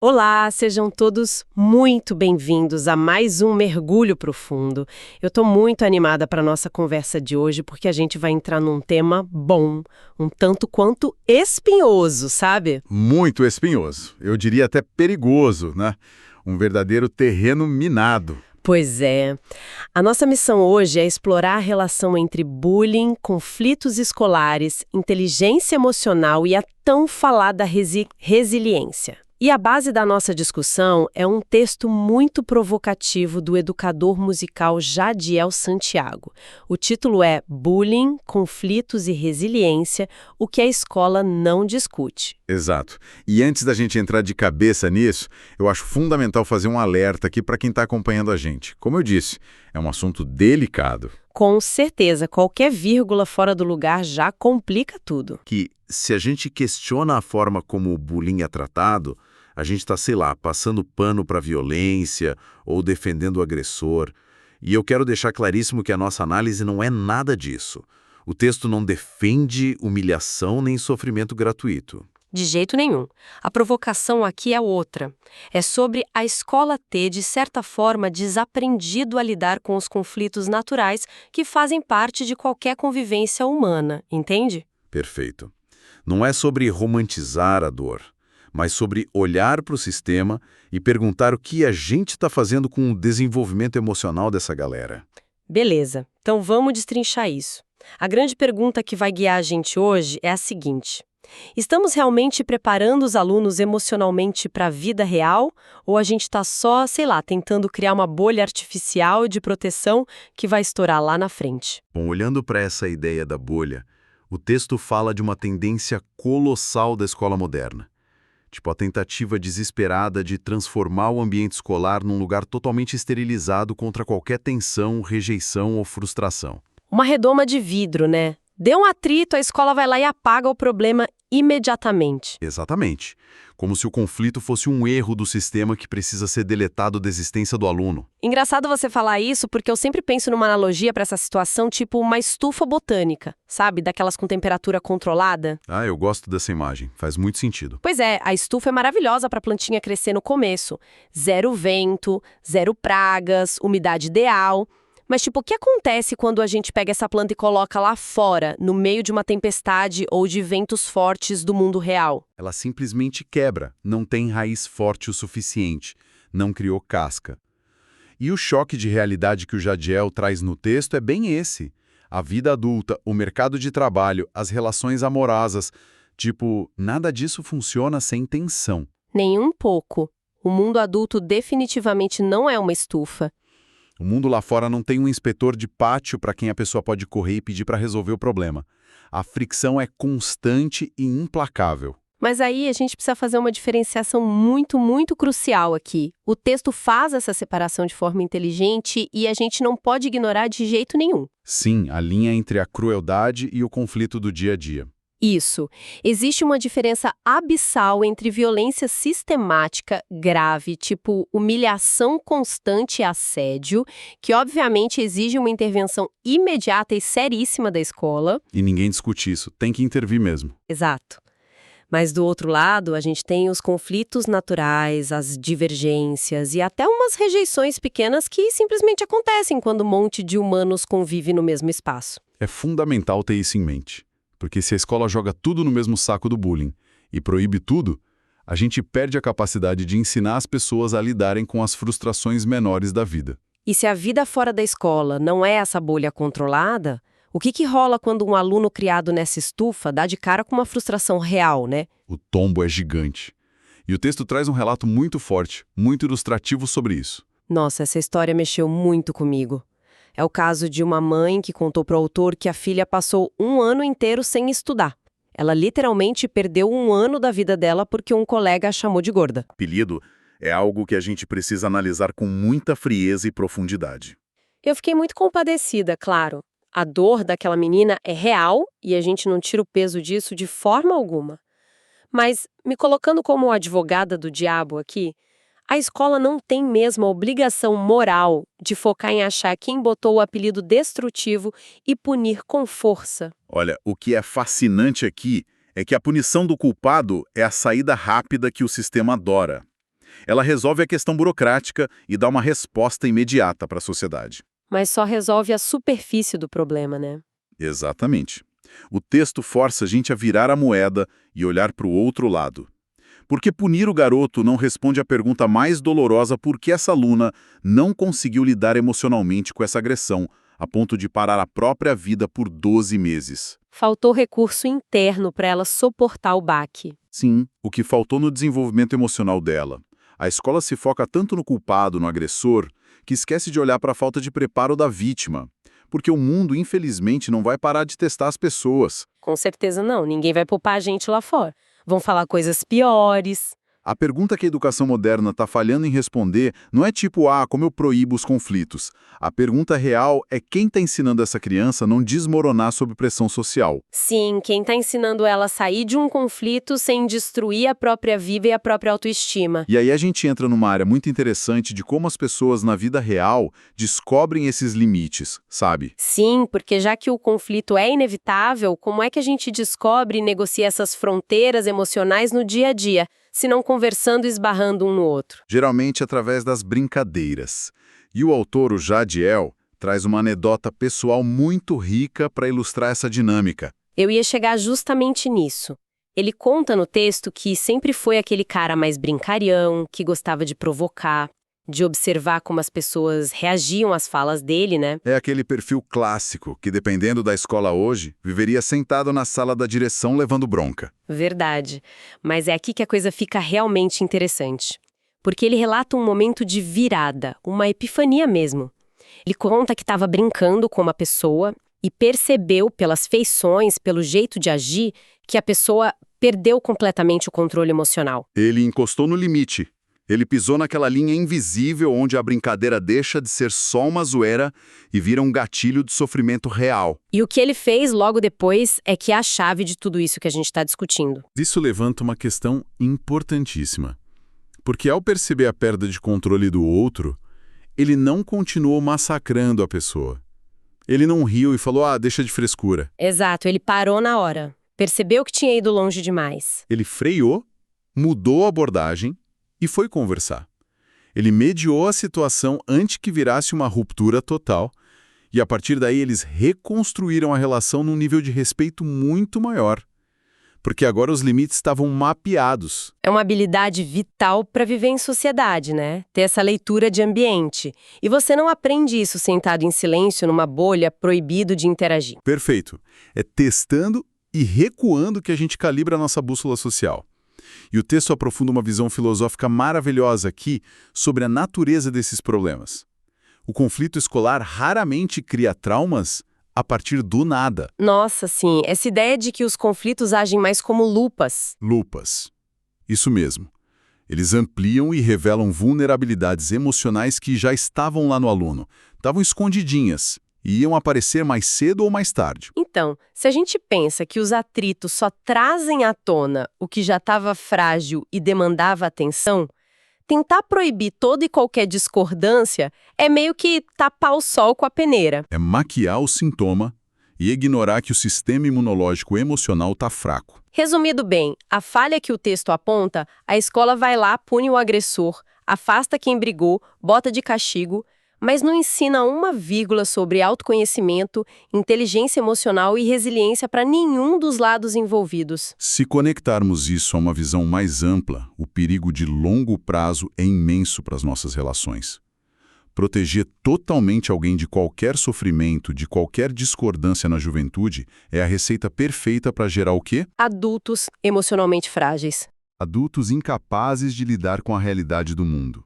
Olá, sejam todos muito bem-vindos a mais um Mergulho Profundo. Eu estou muito animada para a nossa conversa de hoje porque a gente vai entrar num tema bom, um tanto quanto espinhoso, sabe? Muito espinhoso. Eu diria até perigoso, né? Um verdadeiro terreno minado. Pois é. A nossa missão hoje é explorar a relação entre bullying, conflitos escolares, inteligência emocional e a tão falada resiliência. E a base da nossa discussão é um texto muito provocativo do educador musical Jadiel Santiago. O título é Bullying, Conflitos e Resiliência, o que a escola não discute. Exato. E antes da gente entrar de cabeça nisso, eu acho fundamental fazer um alerta aqui para quem está acompanhando a gente. Como eu disse, é um assunto delicado. Com certeza, qualquer vírgula fora do lugar já complica tudo. Que se a gente questiona a forma como o bullying é tratado, a gente está, sei lá, passando pano para a violência ou defendendo o agressor. E eu quero deixar claríssimo que a nossa análise não é nada disso. O texto não defende humilhação nem sofrimento gratuito. De jeito nenhum. A provocação aqui é outra. É sobre a escola ter, de certa forma, desaprendido a lidar com os conflitos naturais que fazem parte de qualquer convivência humana, entende? Perfeito. Não é sobre romantizar a dor, mas sobre olhar para o sistema e perguntar o que a gente está fazendo com o desenvolvimento emocional dessa galera. Beleza, então vamos destrinchar isso. A grande pergunta que vai guiar a gente hoje é a seguinte: estamos realmente preparando os alunos emocionalmente para a vida real? Ou a gente está só, sei lá, tentando criar uma bolha artificial de proteção que vai estourar lá na frente? Bom, olhando para essa ideia da bolha, o texto fala de uma tendência colossal da escola moderna. Tipo, a tentativa desesperada de transformar o ambiente escolar num lugar totalmente esterilizado contra qualquer tensão, rejeição ou frustração. Uma redoma de vidro, né? Deu um atrito, a escola vai lá e apaga o problema imediatamente. Exatamente. Como se o conflito fosse um erro do sistema que precisa ser deletado da existência do aluno. Engraçado você falar isso porque eu sempre penso numa analogia para essa situação, tipo uma estufa botânica, sabe? Daquelas com temperatura controlada. Ah, eu gosto dessa imagem. Faz muito sentido. Pois é, a estufa é maravilhosa para a plantinha crescer no começo. Zero vento, zero pragas, umidade ideal. Mas, tipo, o que acontece quando a gente pega essa planta e coloca lá fora, no meio de uma tempestade ou de ventos fortes do mundo real? Ela simplesmente quebra, não tem raiz forte o suficiente, não criou casca. E o choque de realidade que o Jadiel traz no texto é bem esse. A vida adulta, o mercado de trabalho, as relações amorosas. Tipo, nada disso funciona sem tensão. Nem um pouco. O mundo adulto definitivamente não é uma estufa. O mundo lá fora não tem um inspetor de pátio para quem a pessoa pode correr e pedir para resolver o problema. A fricção é constante e implacável. Mas aí a gente precisa fazer uma diferenciação muito crucial aqui. O texto faz essa separação de forma inteligente e a gente não pode ignorar de jeito nenhum. Sim, a linha entre a crueldade e o conflito do dia a dia. Isso. Existe uma diferença abissal entre violência sistemática grave, tipo humilhação constante e assédio, que obviamente exige uma intervenção imediata e seríssima da escola. E ninguém discute isso, tem que intervir mesmo. Exato. Mas do outro lado, a gente tem os conflitos naturais, as divergências e até umas rejeições pequenas que simplesmente acontecem quando um monte de humanos convive no mesmo espaço. É fundamental ter isso em mente. Porque se a escola joga tudo no mesmo saco do bullying e proíbe tudo, a gente perde a capacidade de ensinar as pessoas a lidarem com as frustrações menores da vida. E se a vida fora da escola não é essa bolha controlada, o que rola quando um aluno criado nessa estufa dá de cara com uma frustração real, né? O tombo é gigante. E o texto traz um relato muito forte, muito ilustrativo sobre isso. Nossa, essa história mexeu muito comigo. É o caso de uma mãe que contou para o autor que a filha passou um ano inteiro sem estudar. Ela literalmente perdeu um ano da vida dela porque um colega a chamou de gorda. Apelido é algo que a gente precisa analisar com muita frieza e profundidade. Eu fiquei muito compadecida, claro. A dor daquela menina é real e a gente não tira o peso disso de forma alguma. Mas, me colocando como advogada do diabo aqui, a escola não tem mesmo a obrigação moral de focar em achar quem botou o apelido destrutivo e punir com força. Olha, o que é fascinante aqui é que a punição do culpado é a saída rápida que o sistema adora. Ela resolve a questão burocrática e dá uma resposta imediata para a sociedade. Mas só resolve a superfície do problema, né? Exatamente. O texto força a gente a virar a moeda e olhar para o outro lado. Porque punir o garoto não responde à pergunta mais dolorosa: por que essa aluna não conseguiu lidar emocionalmente com essa agressão, a ponto de parar a própria vida por 12 meses. Faltou recurso interno para ela suportar o baque. Sim, o que faltou no desenvolvimento emocional dela. A escola se foca tanto no culpado, no agressor, que esquece de olhar para a falta de preparo da vítima. Porque o mundo, infelizmente, não vai parar de testar as pessoas. Com certeza não, ninguém vai poupar a gente lá fora. Vão falar coisas piores. A pergunta que a educação moderna está falhando em responder não é tipo, como eu proíbo os conflitos. A pergunta real é quem está ensinando essa criança a não desmoronar sob pressão social. Sim, quem está ensinando ela a sair de um conflito sem destruir a própria vida e a própria autoestima. E aí a gente entra numa área muito interessante de como as pessoas na vida real descobrem esses limites, sabe? Sim, porque já que o conflito é inevitável, como é que a gente descobre e negocia essas fronteiras emocionais no dia a dia? Se não conversando e esbarrando um no outro. Geralmente através das brincadeiras. E o autor, o Jadiel, traz uma anedota pessoal muito rica para ilustrar essa dinâmica. Eu ia chegar justamente nisso. Ele conta no texto que sempre foi aquele cara mais brincalhão, que gostava de provocar, de observar como as pessoas reagiam às falas dele, né? É aquele perfil clássico que, dependendo da escola hoje, viveria sentado na sala da direção levando bronca. Verdade. Mas é aqui que a coisa fica realmente interessante. Porque ele relata um momento de virada, uma epifania mesmo. Ele conta que estava brincando com uma pessoa e percebeu pelas feições, pelo jeito de agir, que a pessoa perdeu completamente o controle emocional. Ele encostou no limite. Ele pisou naquela linha invisível onde a brincadeira deixa de ser só uma zoeira e vira um gatilho de sofrimento real. E o que ele fez logo depois é que é a chave de tudo isso que a gente está discutindo. Isso levanta uma questão importantíssima. Porque ao perceber a perda de controle do outro, ele não continuou massacrando a pessoa. Ele não riu e falou, deixa de frescura. Exato, ele parou na hora. Percebeu que tinha ido longe demais. Ele freou, mudou a abordagem e foi conversar. Ele mediou a situação antes que virasse uma ruptura total, e a partir daí eles reconstruíram a relação num nível de respeito muito maior, porque agora os limites estavam mapeados. É uma habilidade vital para viver em sociedade, né? Ter essa leitura de ambiente. E você não aprende isso sentado em silêncio numa bolha, proibido de interagir. Perfeito. É testando e recuando que a gente calibra a nossa bússola social. E o texto aprofunda uma visão filosófica maravilhosa aqui sobre a natureza desses problemas. O conflito escolar raramente cria traumas a partir do nada. Nossa, sim, essa ideia de que os conflitos agem mais como lupas. Lupas. Isso mesmo. Eles ampliam e revelam vulnerabilidades emocionais que já estavam lá no aluno, estavam escondidinhas e iam aparecer mais cedo ou mais tarde. Então, se a gente pensa que os atritos só trazem à tona o que já estava frágil e demandava atenção, tentar proibir toda e qualquer discordância é meio que tapar o sol com a peneira. É maquiar o sintoma e ignorar que o sistema imunológico emocional está fraco. Resumido bem, a falha que o texto aponta, a escola vai lá, pune o agressor, afasta quem brigou, bota de castigo, mas não ensina uma vírgula sobre autoconhecimento, inteligência emocional e resiliência para nenhum dos lados envolvidos. Se conectarmos isso a uma visão mais ampla, o perigo de longo prazo é imenso para as nossas relações. Proteger totalmente alguém de qualquer sofrimento, de qualquer discordância na juventude, é a receita perfeita para gerar o quê? Adultos emocionalmente frágeis. Adultos incapazes de lidar com a realidade do mundo.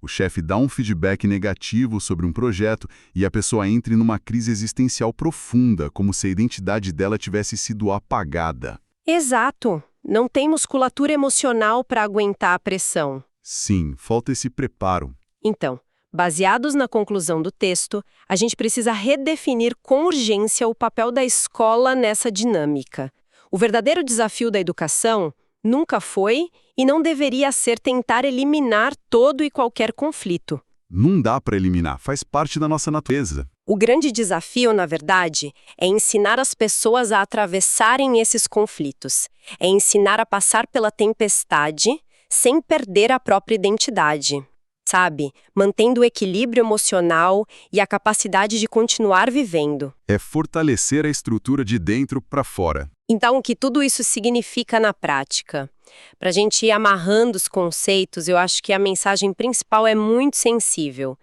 O chefe dá um feedback negativo sobre um projeto e a pessoa entra numa crise existencial profunda, como se a identidade dela tivesse sido apagada. Exato. Não tem musculatura emocional para aguentar a pressão. Sim, falta esse preparo. Então, baseados na conclusão do texto, a gente precisa redefinir com urgência o papel da escola nessa dinâmica. O verdadeiro desafio da educação nunca foi e não deveria ser tentar eliminar todo e qualquer conflito. Não dá para eliminar, faz parte da nossa natureza. O grande desafio, na verdade, é ensinar as pessoas a atravessarem esses conflitos. É ensinar a passar pela tempestade sem perder a própria identidade, sabe? Mantendo o equilíbrio emocional e a capacidade de continuar vivendo. É fortalecer a estrutura de dentro para fora. Então, o que tudo isso significa na prática? Para a gente ir amarrando os conceitos, eu acho que a mensagem principal é muito sensível.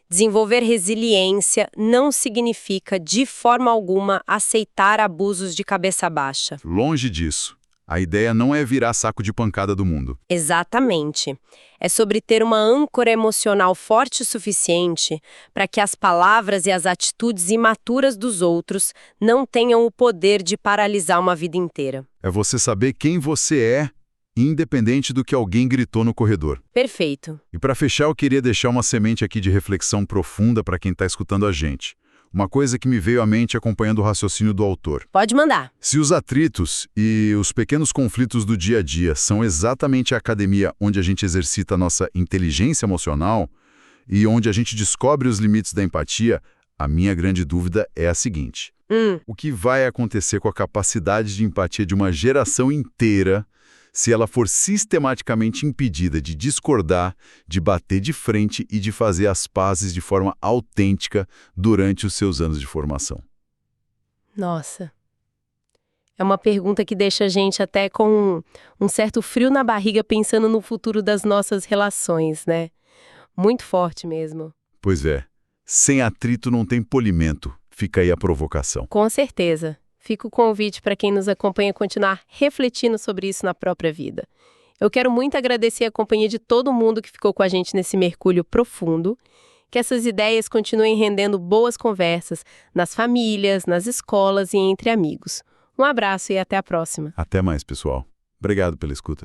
Desenvolver resiliência não significa, de forma alguma, aceitar abusos de cabeça baixa. Longe disso. A ideia não é virar saco de pancada do mundo. Exatamente. É sobre ter uma âncora emocional forte o suficiente para que as palavras e as atitudes imaturas dos outros não tenham o poder de paralisar uma vida inteira. É você saber quem você é, independente do que alguém gritou no corredor. Perfeito. E para fechar, eu queria deixar uma semente aqui de reflexão profunda para quem está escutando a gente. Uma coisa que me veio à mente acompanhando o raciocínio do autor. Pode mandar. Se os atritos e os pequenos conflitos do dia a dia são exatamente a academia onde a gente exercita a nossa inteligência emocional e onde a gente descobre os limites da empatia, a minha grande dúvida é a seguinte. O que vai acontecer com a capacidade de empatia de uma geração inteira se ela for sistematicamente impedida de discordar, de bater de frente e de fazer as pazes de forma autêntica durante os seus anos de formação? Nossa. É uma pergunta que deixa a gente até com um certo frio na barriga pensando no futuro das nossas relações, né? Muito forte mesmo. Pois é. Sem atrito não tem polimento. Fica aí a provocação. Com certeza. Fica o convite para quem nos acompanha continuar refletindo sobre isso na própria vida. Eu quero muito agradecer a companhia de todo mundo que ficou com a gente nesse mergulho profundo, que essas ideias continuem rendendo boas conversas nas famílias, nas escolas e entre amigos. Um abraço e até a próxima. Até mais, pessoal. Obrigado pela escuta.